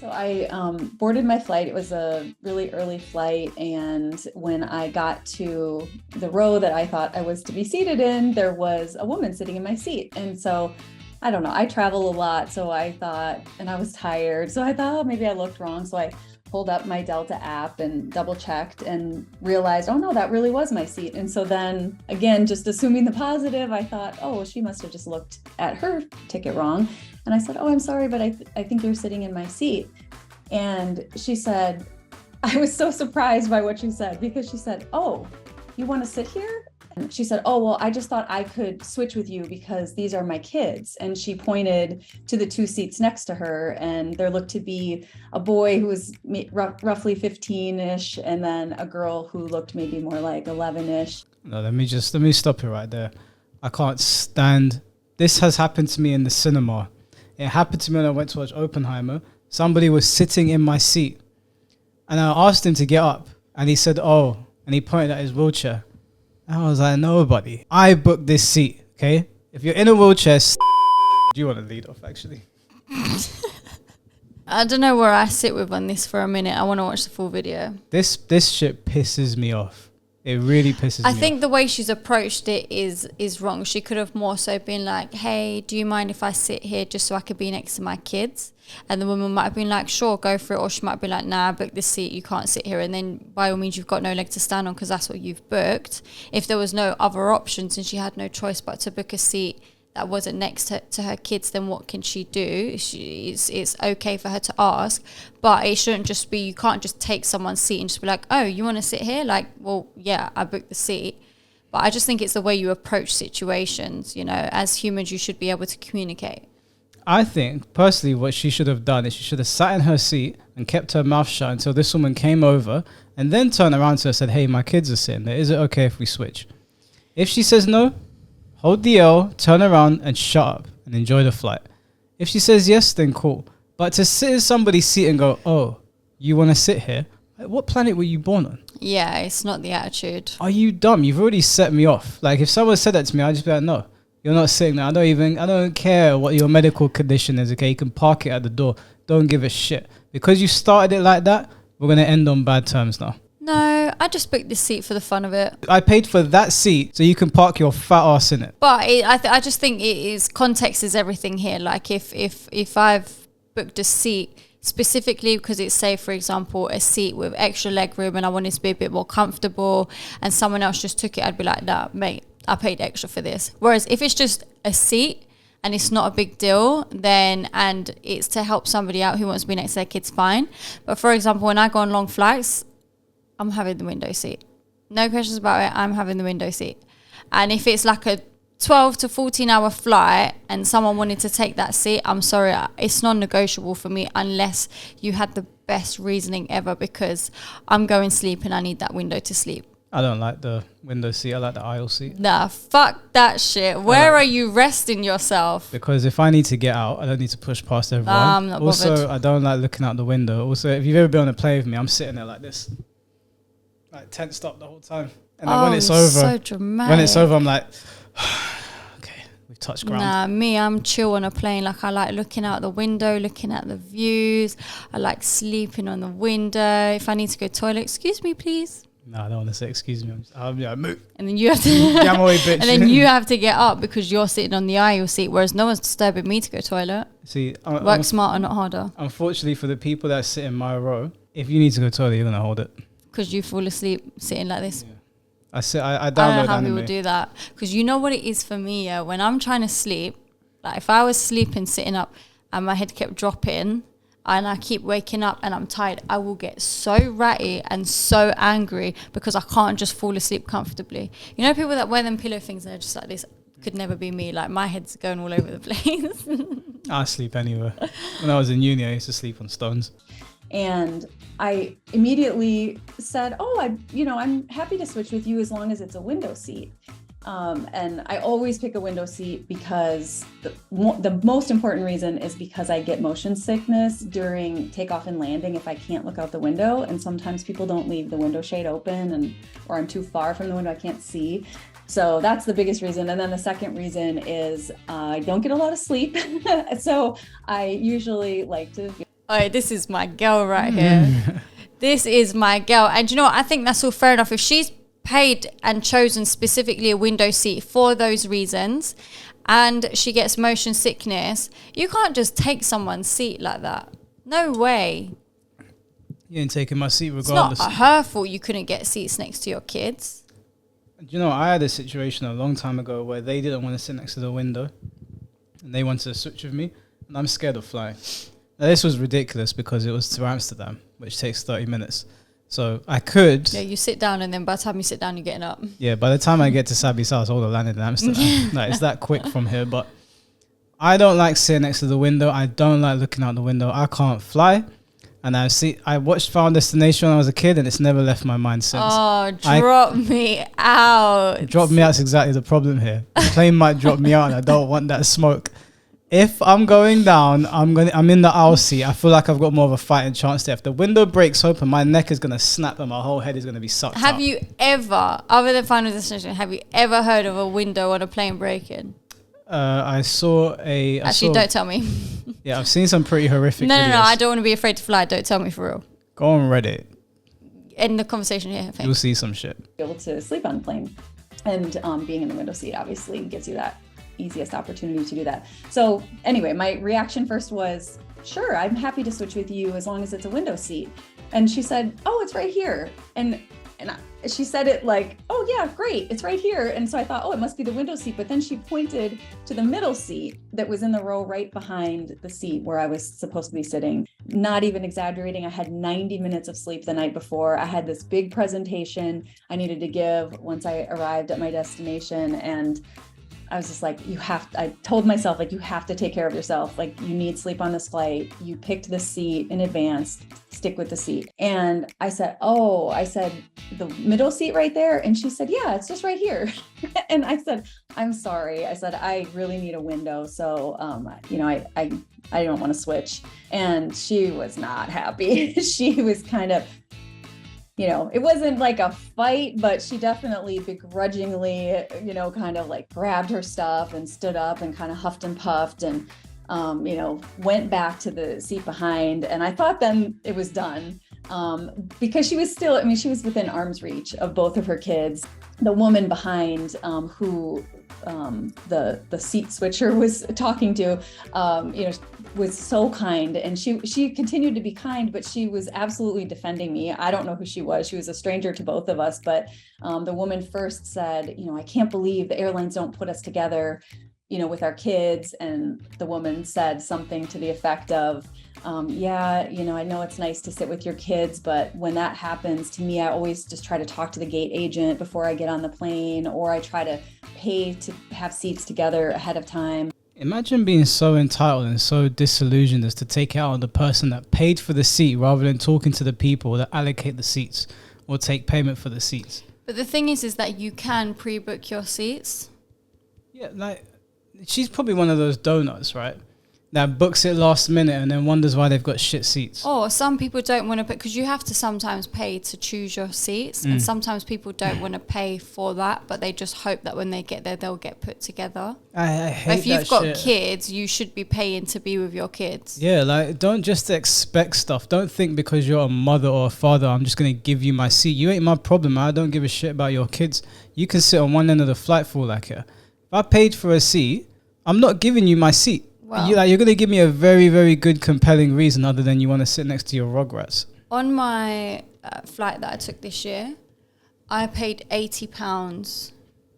So I boarded my flight. It was a really early flight. And when I got to the row that I thought I was to be seated in, there was a woman sitting in my seat. And so I don't know, I travel a lot. So I thought, and I was tired. So I thought, oh, maybe I looked wrong. So I pulled up my Delta app and double checked and realized, oh no, that really was my seat. And so then again, just assuming the positive, I thought, oh, well, she must have just looked at her ticket wrong. And I said, oh, I'm sorry, but I think you're sitting in my seat. And she said, I was so surprised by what she said, because she said, oh, you want to sit here? And she said, oh, well, I just thought I could switch with you because these are my kids. And she pointed to the two seats next to her, and there looked to be a boy who was roughly 15-ish, and then a girl who looked maybe more like 11-ish. No, let me stop you right there. I can't stand. This has happened to me in the cinema. It happened to me when I went to watch Oppenheimer. Somebody was sitting in my seat, and I asked him to get up, and he said, oh, and he pointed at his wheelchair. I was like, nobody. I booked this seat, okay? If you're in a wheelchair, do you want to lead off, actually? I don't know where I sit with on this for a minute. I want to watch the full video. This shit pisses me off. It really pisses me off. I think the way she's approached it is wrong. She could have more so been like, hey, do you mind if I sit here just so I could be next to my kids? And the woman might have been like, sure, go for it. Or she might be like, nah, book this seat, you can't sit here. And then by all means, you've got no leg to stand on because that's what you've booked. If there was no other options and she had no choice but to book a seat that wasn't next to her kids, then what can she do? It's okay for her to ask, but it shouldn't just be, you can't just take someone's seat and just be like, oh, you want to sit here? Like, well, yeah, I booked the seat. But I just think it's the way you approach situations. You know, as humans, you should be able to communicate. I think, personally, what she should have done is she should have sat in her seat and kept her mouth shut until this woman came over, and then turned around to her and said, hey, my kids are sitting there. Is it okay if we switch? If she says no, hold the L, turn around and shut up and enjoy the flight. If she says yes, then cool. But to sit in somebody's seat and go, oh, you want to sit here? Like, what planet were you born on? Yeah, it's not the attitude. Are you dumb? You've already set me off. Like, if someone said that to me, I'd just be like, no, you're not sitting there. I don't care what your medical condition is, okay? You can park it at the door. Don't give a shit. Because you started it like that, we're going to end on bad terms now. No, I just booked this seat for the fun of it. I paid for that seat so you can park your fat ass in it. But I just think it is, context is everything here. Like if I've booked a seat specifically because it's, say, for example, a seat with extra leg room and I wanted to be a bit more comfortable and someone else just took it, I'd be like, nah, mate, I paid extra for this. Whereas if it's just a seat and it's not a big deal, then, and it's to help somebody out who wants to be next to their kids, fine. But for example, when I go on long flights, I'm having the window seat. No questions about it. I'm having the window seat. And if it's like a 12 to 14 hour flight and someone wanted to take that seat, I'm sorry, it's non-negotiable for me unless you had the best reasoning ever, because I'm going to sleep and I need that window to sleep. I don't like the window seat. I like the aisle seat. Nah, fuck that shit. Where are you resting yourself? Because if I need to get out, I don't need to push past everyone. I'm not also, bothered. I don't like looking out the window. Also, if you've ever been on a plane with me, I'm sitting there like this. Like tensed up the whole time. And then when it's over, so dramatic. when it's over, I'm like, okay, we've touched ground. Nah, me, I'm chill on a plane. Like, I like looking out the window, looking at the views. I like sleeping on the window. If I need to go toilet, excuse me, please. No, I don't want to say excuse me. Move. And then you have to Get away, bitch. and then you have to get up because you're sitting on the aisle seat, whereas no one's disturbing me to go toilet. See, work smarter, not harder. Unfortunately for the people that sit in my row, if you need to go toilet, you're gonna hold it. Because you fall asleep sitting like this. Yeah. I download I don't know how anime. people do that. Because you know what it is for me, yeah? When I'm trying to sleep, like if I was sleeping, sitting up, and my head kept dropping, and I keep waking up and I'm tired, I will get so ratty and so angry because I can't just fall asleep comfortably. You know, people that wear them pillow things and they're just like this, could never be me. Like, my head's going all over the place. I sleep anywhere. When I was in uni, I used to sleep on stones. And I immediately said, oh, I'm happy to switch with you as long as it's a window seat. And I always pick a window seat because the most important reason is because I get motion sickness during takeoff and landing if I can't look out the window. And sometimes people don't leave the window shade open, or I'm too far from the window, I can't see. So that's the biggest reason. And then the second reason is I don't get a lot of sleep. So I usually like to Oh, this is my girl right here. This is my girl. And you know what? I think that's all fair enough. If she's paid and chosen specifically a window seat for those reasons and she gets motion sickness, you can't just take someone's seat like that. No way. You ain't taking my seat regardless. It's not her fault you couldn't get seats next to your kids. You know, I had a situation a long time ago where they didn't want to sit next to the window and they wanted to switch with me, and I'm scared of flying. Now, this was ridiculous because it was to Amsterdam, which takes 30 minutes. So I could... Yeah, you sit down and then by the time you sit down, you're getting up. Yeah, by the time I get to Sabi's house, I would have landed in Amsterdam. Like, it's that quick from here. But I don't like sitting next to the window. I don't like looking out the window. I can't fly. And I watched Final Destination when I was a kid, and it's never left my mind since. Oh, drop me out. Drop me out's exactly the problem here. The plane might drop me out, and I don't want that smoke. If I'm going down, I'm in the aisle seat. I feel like I've got more of a fighting chance there. If the window breaks open, my neck is gonna snap and my whole head is gonna be sucked Have up. you ever, other than Final Destination, have you ever heard of a window on a plane breaking? I saw a... Actually, don't tell me. Yeah, I've seen some pretty horrific videos. No, I don't want to be afraid to fly. Don't tell me for real. Go on Reddit. End the conversation here. Thanks. You'll see some shit. Be able to sleep on the plane, and being in the window seat obviously gives you that easiest opportunity to do that. So anyway, my reaction first was, sure, I'm happy to switch with you as long as it's a window seat. And she said, oh, it's right here. And she said it like, oh yeah, great, it's right here. And so I thought, oh, it must be the window seat. But then she pointed to the middle seat that was in the row right behind the seat where I was supposed to be sitting. Not even exaggerating, I had 90 minutes of sleep the night before. I had this big presentation I needed to give once I arrived at my destination. And I was just like, I told myself, like, you have to take care of yourself. Like, you need sleep on this flight. You picked this seat in advance, stick with the seat. And I said, the middle seat right there. And she said, yeah, it's just right here. And I said, I'm sorry. I said, I really need a window. So, I don't want to switch. And she was not happy. She was kind of, it wasn't like a fight, but she definitely begrudgingly, kind of like grabbed her stuff and stood up and kind of huffed and puffed and, went back to the seat behind. And I thought then it was done because she was still, she was within arm's reach of both of her kids. The woman behind who the seat switcher was talking to, was so kind, and she continued to be kind, but she was absolutely defending me. I don't know who she was. She was a stranger to both of us, but the woman first said, I can't believe the airlines don't put us together, with our kids. And the woman said something to the effect of, I know it's nice to sit with your kids, but when that happens to me, I always just try to talk to the gate agent before I get on the plane, or I try to pay to have seats together ahead of time. Imagine being so entitled and so disillusioned as to take out on the person that paid for the seat rather than talking to the people that allocate the seats or take payment for the seats. But the thing is that you can pre-book your seats. Yeah, like, she's probably one of those donuts, right? That books it last minute and then wonders why they've got shit seats. Or some people don't want to put, because you have to sometimes pay to choose your seats, and sometimes people don't want to pay for that, but they just hope that when they get there, they'll get put together. I hate that. If you've got kids, you should be paying to be with your kids. Yeah, like, don't just expect stuff. Don't think because you're a mother or a father, I'm just going to give you my seat. You ain't my problem. I don't give a shit about your kids. You can sit on one end of the flight for all I care. If I paid for a seat, I'm not giving you my seat. Well, you're going to give me a very, very good, compelling reason other than you want to sit next to your rugrats. On my flight that I took this year, I paid £80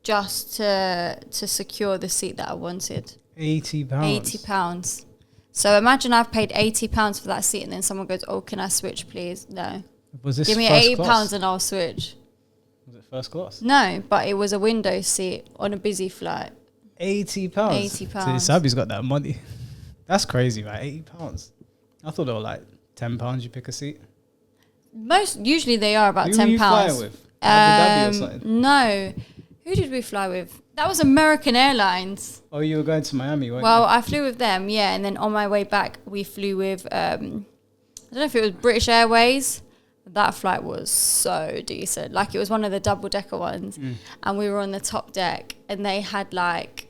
just to secure the seat that I wanted. £80? £80. So imagine I've paid £80 for that seat, and then someone goes, oh, can I switch, please? No. Was this Give me first £80 class? and I'll switch. Was it first class? No, but it was a window seat on a busy flight. £80? £80. See, Sabi's got that money. That's crazy, right? £80. I thought they were like £10 you pick a seat. Usually they are about Who £10. were you flying with? Abu Dhabi or something? No. Who did we fly with? That was American Airlines. Oh, you were going to Miami, weren't Well, you? I flew with them, yeah. And then on my way back, we flew with, I don't know if it was British Airways. That flight was so decent. Like, it was one of the double-decker ones. And we were on the top deck, and they had like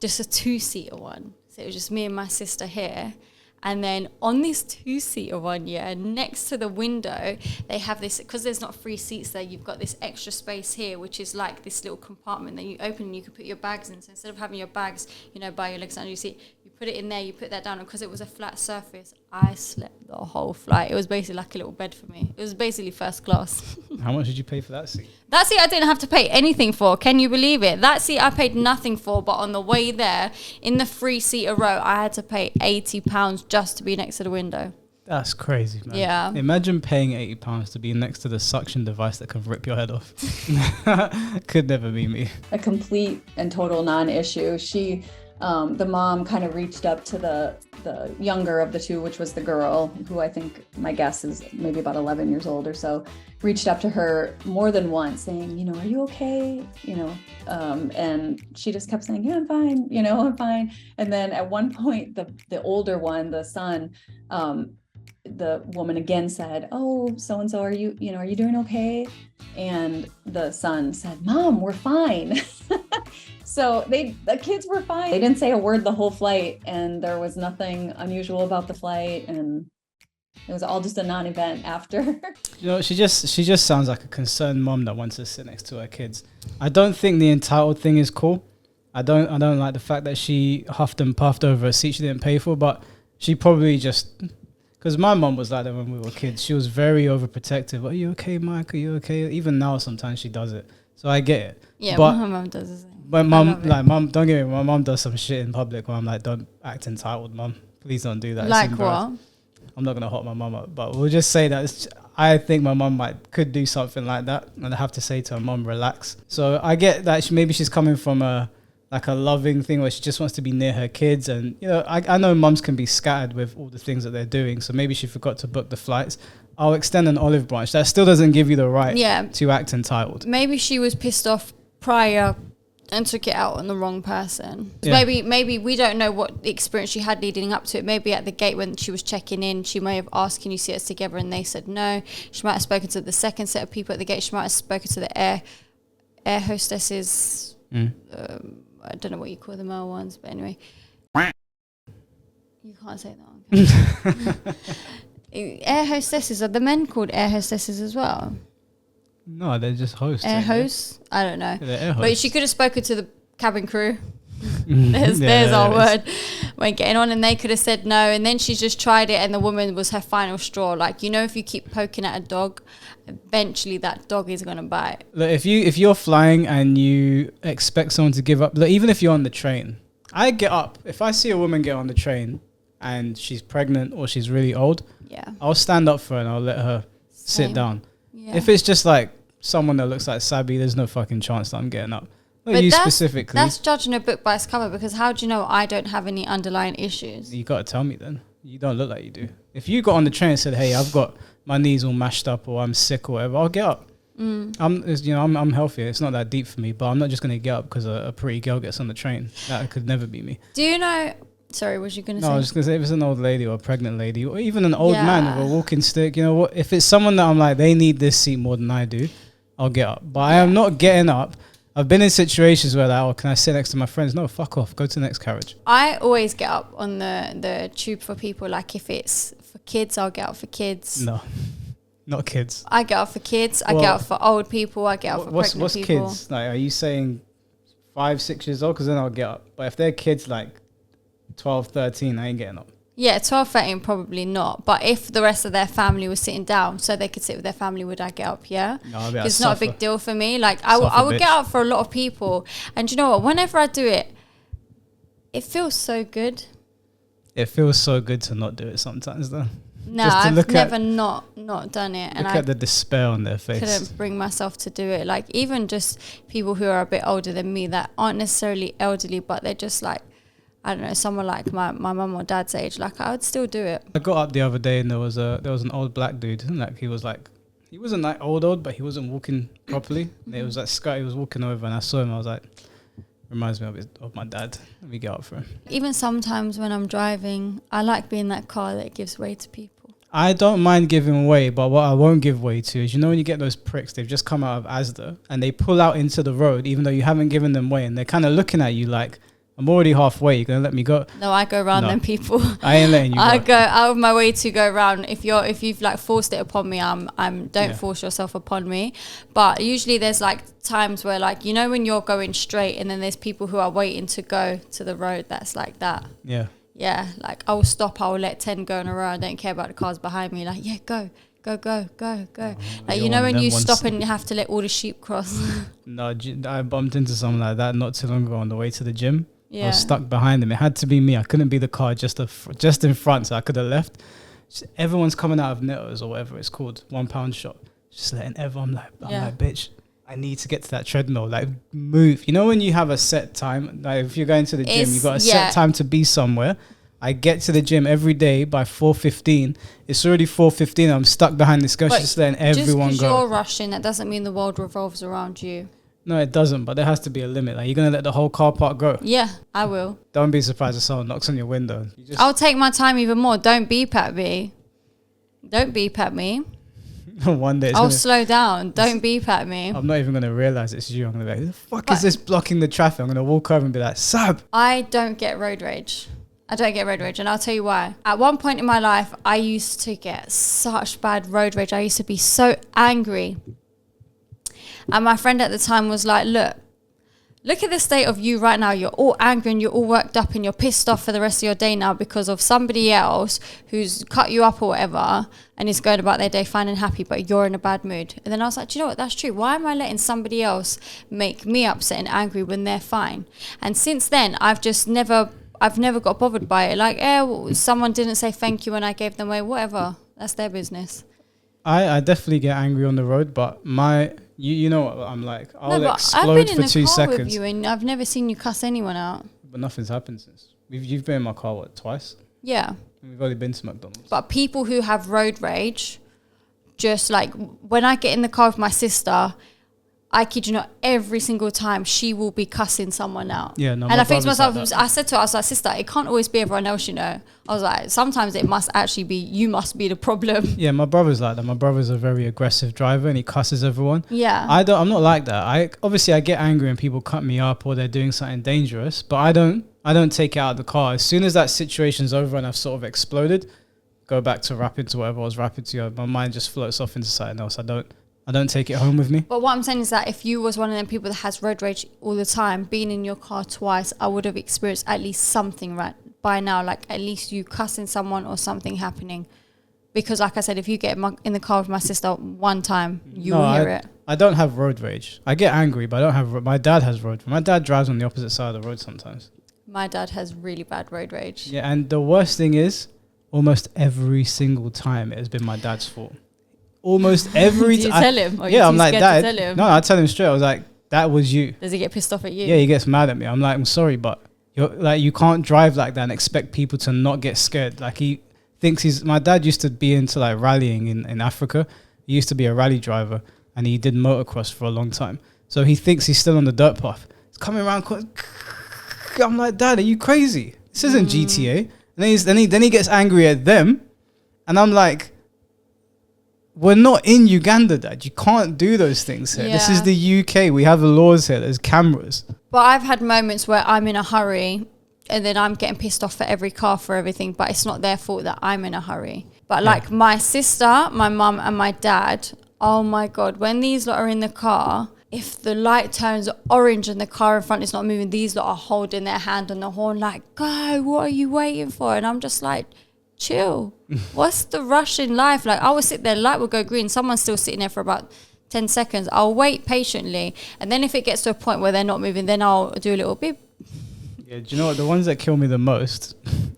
just a two-seater one. So it was just me and my sister here. And then on this 2-seater one, yeah, next to the window, they have this, because there's not 3 seats there, you've got this extra space here, which is like this little compartment that you open and you can put your bags in. So instead of having your bags, you know, by your legs under your seat, you put it in there, you put that down. And because it was a flat surface, I slept the whole flight. It was basically like a little bed for me. It was basically first class. How much did you pay for that seat? That seat I didn't have to pay anything for. Can you believe it? That seat I paid nothing for, but on the way there, in the 3-seater row, I had to pay £80 just to be next to the window. That's crazy, man. Yeah. Imagine paying £80 to be next to the suction device that can rip your head off. Could never be me. A complete and total non-issue. She, the mom kind of reached up to the younger of the two, which was the girl, who I think my guess is maybe about 11 years old or so, reached up to her more than once saying, you know, are you okay? You know, and she just kept saying, yeah, I'm fine. You know, I'm fine. And then at one point, the older one, the son, the woman again said, oh, so-and-so, are you doing okay? And the son said, Mom, we're fine. So the kids were fine. They didn't say a word the whole flight, and there was nothing unusual about the flight, and it was all just a non-event after. You know, she just sounds like a concerned mom that wants to sit next to her kids. I don't think the entitled thing is cool. I don't like the fact that she huffed and puffed over a seat she didn't pay for, but she probably just, because my mom was like that when we were kids. She was very overprotective. Are you okay, Mike? Are you okay? Even now, sometimes she does it. So I get it. Yeah, but my mom does the same. But mom, don't get me wrong, my mom does some shit in public where I'm like, don't act entitled, mom. Please don't do that. Like what? I'm not going to hot my mom up, but we'll just say that I think my mom could do something like that. And I have to say to her, Mom, relax. So I get that maybe she's coming from a loving thing where she just wants to be near her kids. And, you know, I know moms can be scattered with all the things that they're doing. So maybe she forgot to book the flights. I'll extend an olive branch. That still doesn't give you the right to act entitled. Maybe she was pissed off prior and took it out on the wrong person. Yeah. Maybe we don't know what experience she had leading up to it. Maybe at the gate when she was checking in, she may have asked, can you see us together? And they said no. She might have spoken to the second set of people at the gate. She might have spoken to the air hostesses. I don't know what you call the male ones, but anyway. You can't say that one. Air hostesses, are the men called air hostesses as well? No, they're just hosts. Air hosts? I don't know. Yeah, they're air hosts. But she could have spoken to the cabin crew. There's our word. When getting on, and they could have said no, and then she just tried it, and the woman was her final straw. Like, you know, if you keep poking at a dog, eventually that dog is going to bite. Look, if you're flying and you expect someone to give up, look, even if you're on the train, I get up. If I see a woman get on the train and she's pregnant or she's really old, I'll stand up for her and I'll let her sit down. Yeah. If it's just like someone that looks like Sabi, there's no fucking chance that I'm getting up. Not you specifically. That's judging a book by its cover, because how do you know I don't have any underlying issues? You got to tell me then. You don't look like you do. If you got on the train and said, hey, I've got my knees all mashed up or I'm sick or whatever, I'll get up. I'm healthier. It's not that deep for me, but I'm not just going to get up because a pretty girl gets on the train. That could never be me. Do you know... Sorry, was you going to say? No, I was just going to say, if it's an old lady or a pregnant lady or even an old man with a walking stick, you know what? If it's someone that I'm like, they need this seat more than I do, I'll get up. But I am not getting up. I've been in situations where like, oh, can I sit next to my friends? No, fuck off. Go to the next carriage. I always get up on the tube for people. Like, if it's for kids, I'll get up for kids. No, not kids. I get up for kids. I get up for old people. I get up for pregnant people. What's kids? Like, are you saying 5, 6 years old? Because then I'll get up. But if they're kids like 12, 13, I ain't getting up. Yeah, 12, 13, probably not. But if the rest of their family was sitting down so they could sit with their family, would I get up? Yeah. No, it's not a big deal for me. Like, I would get up for a lot of people. And you know what? Whenever I do it, it feels so good. It feels so good to not do it sometimes, though. No, I've never not done it. Look at the despair on their face. Couldn't bring myself to do it. Like, even just people who are a bit older than me that aren't necessarily elderly, but they're just like, I don't know, someone like my mum or dad's age, like, I would still do it. I got up the other day and there was an old black dude, and like he wasn't like old, but he wasn't walking properly. It was like Scott, he was walking over and I saw him, I was like, reminds me of my dad. Let me get up for him. Even sometimes when I'm driving, I like being that car that gives way to people. I don't mind giving way, but what I won't give way to is, you know, when you get those pricks, they've just come out of Asda and they pull out into the road even though you haven't given them way, and they're kind of looking at you like, I'm already halfway. You're gonna let me go? No, I go around No. them people. I ain't letting you I go. go out of my way to go around. If you've like forced it upon me, don't force yourself upon me. But usually there's like times where, like, you know, when you're going straight and then there's people who are waiting to go to the road that's like that. Yeah. Yeah, like I will stop, I will let 10 go in a row. I don't care about the cars behind me. Like, yeah, go. Like, you know, when you stop and you have to let all the sheep cross. No, I bumped into something like that not too long ago on the way to the gym. Yeah. I was stuck behind them. It had to be me. I couldn't be the car just in front, so I could have left. Everyone's coming out of Netto's or whatever it's called, £1 shop. Just letting everyone, I'm like, bitch, I need to get to that treadmill. Like, move. You know, when you have a set time, like if you're going to the gym, you've got a set time to be somewhere. I get to the gym every day by 4:15. It's already 4:15. I'm stuck behind this girl. She's just letting everyone just go. because you're rushing, that doesn't mean the world revolves around you. No, it doesn't. But there has to be a limit. Like, you're gonna let the whole car park go. Yeah, I will. Don't be surprised if someone knocks on your window. I'll take my time even more. Don't beep at me. One day I'll slow down. Don't beep at me. I'm not even gonna realize it's you. I'm gonna be like, who the fuck is this blocking the traffic? I'm gonna walk over and be like, Sab. I don't get road rage. And I'll tell you why. At one point in my life, I used to get such bad road rage. I used to be so angry. And my friend at the time was like, look at the state of you right now. You're all angry and you're all worked up and you're pissed off for the rest of your day now because of somebody else who's cut you up or whatever and is going about their day fine and happy, but you're in a bad mood. And then I was like, do you know what? That's true. Why am I letting somebody else make me upset and angry when they're fine? And since then, I've never got bothered by it. Like, someone didn't say thank you when I gave them away. Whatever. That's their business. I definitely get angry on the road, but you know what I'm like. I'll explode for 2 seconds. I've been in the car with you and I've never seen you cuss anyone out. But nothing's happened since. You've been in my car, what, twice? Yeah. And we've only been to McDonald's. But people who have road rage, just like when I get in the car with my sister, I kid you not, every single time she will be cussing someone out. Yeah, no. And I think to myself, like I said to her, I was like, sister, it can't always be everyone else, you know. I was like, sometimes it must actually be, you must be the problem. Yeah, my brother's like that. My brother's a very aggressive driver and he cusses everyone. Yeah. I'm not like that. I get angry when people cut me up or they're doing something dangerous, but I don't take it out of the car. As soon as that situation's over and I've sort of exploded, go back to rapping to whatever I was rapping to. My mind just floats off into something else. I don't take it home with me. But what I'm saying is that if you was one of them people that has road rage all the time, being in your car twice, I would have experienced at least something right by now, like at least you cussing someone or something happening. Because like I said, if you get in the car with my sister one time, you will hear it. I don't have road rage. I get angry, but I don't have. My dad has road rage. My dad drives on the opposite side of the road sometimes. My dad has really bad road rage. Yeah, and the worst thing is, almost every single time it has been my dad's fault. Almost every time. Do you tell him? Or Yeah, I'm like, Dad. tell him? No, I tell him straight. I was like, that was you. Does he get pissed off at you? Yeah, he gets mad at me. I'm like, I'm sorry, but you can't drive like that and expect people to not get scared. Like, he thinks my dad used to be into like rallying in Africa. He used to be a rally driver and he did motocross for a long time. So he thinks he's still on the dirt path. He's coming around. I'm like, Dad, are you crazy? This isn't GTA. And then he gets angry at them. And I'm like, we're not in Uganda, Dad. You can't do those things here. This is the UK. We have the laws here. There's cameras. But I've had moments where I'm in a hurry and then I'm getting pissed off at every car for everything, but it's not their fault that I'm in a hurry. But like my sister, my mum and my dad, oh my God, when these lot are in the car, if the light turns orange and the car in front is not moving, these lot are holding their hand on the horn like, go, what are you waiting for? And I'm just like, chill. What's the rush in life? Like, I will sit there, light will go green, someone's still sitting there for about 10 seconds. I'll wait patiently. And then if it gets to a point where they're not moving, then I'll do a little beep. Yeah, do you know what? The ones that kill me the most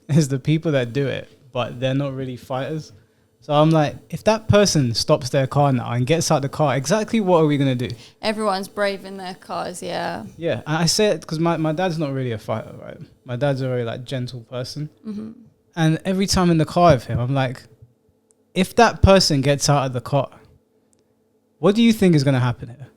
is the people that do it, but they're not really fighters. So I'm like, if that person stops their car now and gets out the car, exactly what are we going to do? Everyone's brave in their cars, yeah. Yeah, and I say it because my dad's not really a fighter, right? My dad's a very like gentle person. Mm-hmm. And every time in the car with him, I'm like, if that person gets out of the car, what do you think is going to happen here?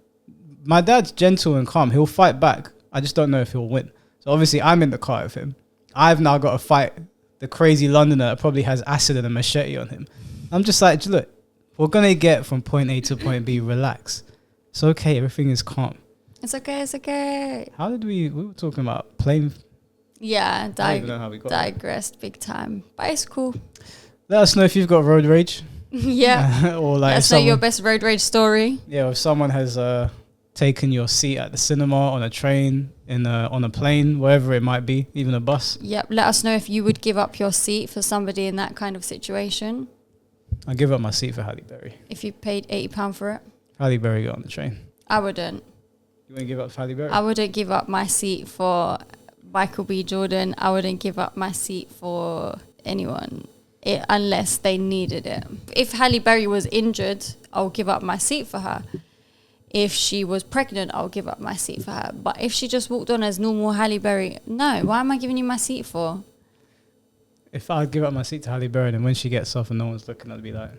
My dad's gentle and calm. He'll fight back. I just don't know if he'll win. So obviously I'm in the car with him. I've now got to fight the crazy Londoner that probably has acid and a machete on him. I'm just like, look, we're going to get from point A to point B. Relax. It's okay. Everything is calm. It's okay. It's okay. How did we were talking about plane Yeah, I don't even know how we got there. digressed big time. But it's cool. Let us know if you've got road rage. Yeah. Or like Let's if know your someone, best road rage story. yeah, if someone has taken your seat at the cinema, on a train, on a plane, wherever it might be, even a bus. Yep. Let us know if you would give up your seat for somebody in that kind of situation. I give up my seat for Halle Berry. If you paid £80 for it. Halle Berry got on the train. I wouldn't. You wouldn't give up for Halle Berry? I wouldn't give up my seat for Michael B. Jordan. I wouldn't give up my seat for anyone unless they needed it. If Halle Berry was injured, I'll give up my seat for her. If she was pregnant, I'll give up my seat for her. But if she just walked on as normal Halle Berry, no, why am I giving you my seat for? If I give up my seat to Halle Berry, then when she gets off and no one's looking, I'd be like...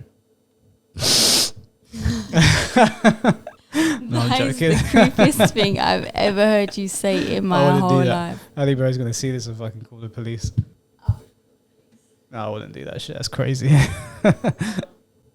No, I'm That is the joking. creepiest thing I've ever heard you say in my whole life. Halle Berry's going to see this and fucking call the police. No, I wouldn't do that shit. That's crazy.